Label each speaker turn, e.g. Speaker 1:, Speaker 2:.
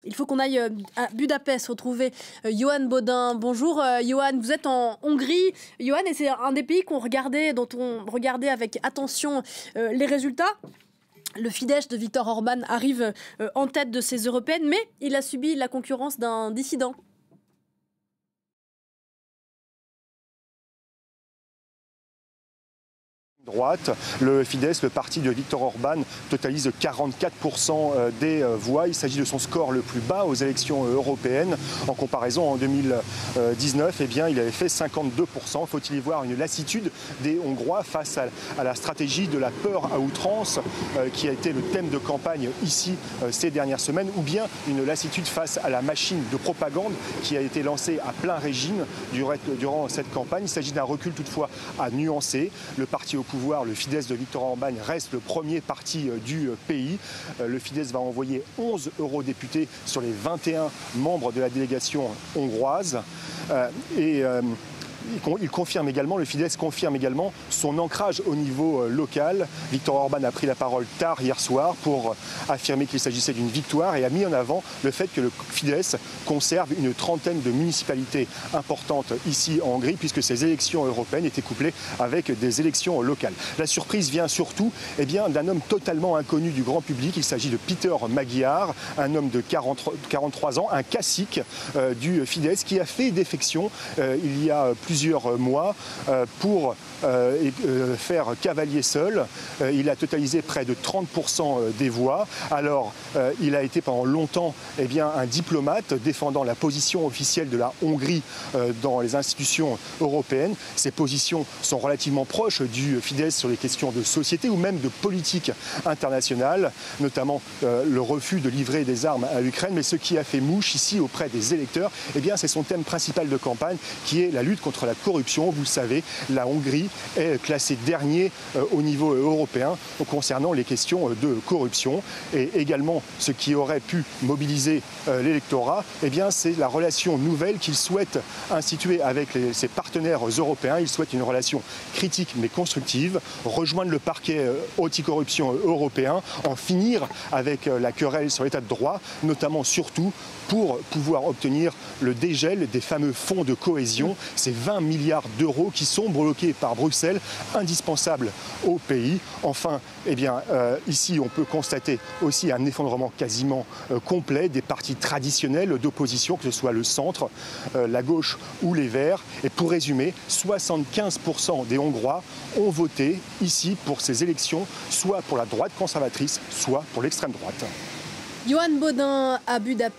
Speaker 1: Il faut qu'on aille à Budapest retrouver Johan Bodin. Bonjour Johan, vous êtes en Hongrie. Johan, et c'est un des pays dont on regardait avec attention les résultats. Le Fidesz de Viktor Orban arrive en tête de ces européennes, mais il a subi la concurrence d'un dissident.
Speaker 2: Droite, le Fidesz, le parti de Viktor Orban, totalise 44% des voix. Il s'agit de son score le plus bas aux élections européennes. En comparaison, en 2019, il avait fait 52%. Faut-il y voir une lassitude des Hongrois face à la stratégie de la peur à outrance qui a été le thème de campagne ici ces dernières semaines, ou bien une lassitude face à la machine de propagande qui a été lancée à plein régime durant cette campagne. Il s'agit d'un recul toutefois à nuancer. Le parti au pouvoir, le Fidesz de Viktor Orban, reste le premier parti du pays. Le Fidesz va envoyer 11 eurodéputés sur les 21 membres de la délégation hongroise. Le Fidesz confirme également son ancrage au niveau local. Viktor Orban a pris la parole tard hier soir pour affirmer qu'il s'agissait d'une victoire et a mis en avant le fait que le Fidesz conserve une trentaine de municipalités importantes ici en Hongrie, puisque ces élections européennes étaient couplées avec des élections locales. La surprise vient surtout d'un homme totalement inconnu du grand public. Il s'agit de Péter Magyar, un homme de 43 ans, un cacique du Fidesz qui a fait défection il y a plusieurs mois pour faire cavalier seul. Il a totalisé près de 30% des voix. Alors, il a été pendant longtemps un diplomate défendant la position officielle de la Hongrie dans les institutions européennes. Ces positions sont relativement proches du Fidesz sur les questions de société ou même de politique internationale, notamment le refus de livrer des armes à l'Ukraine. Mais ce qui a fait mouche ici auprès des électeurs, c'est son thème principal de campagne qui est la lutte contre la corruption. Vous le savez, la Hongrie est classée dernier au niveau européen concernant les questions de corruption. Et également, ce qui aurait pu mobiliser l'électorat, c'est la relation nouvelle qu'il souhaite instituer avec ses partenaires européens. Il souhaite une relation critique mais constructive, rejoindre le parquet anticorruption européen, en finir avec la querelle sur l'état de droit, notamment surtout pour pouvoir obtenir le dégel des fameux fonds de cohésion, ces 20 milliards d'euros qui sont bloqués par Bruxelles, indispensables au pays. Enfin, ici, on peut constater aussi un effondrement quasiment complet des partis traditionnels d'opposition, que ce soit le centre, la gauche ou les Verts. Et pour résumer, 75% des Hongrois ont voté ici pour ces élections, soit pour la droite conservatrice, soit pour l'extrême droite.
Speaker 1: Johan Bodin à Budapest.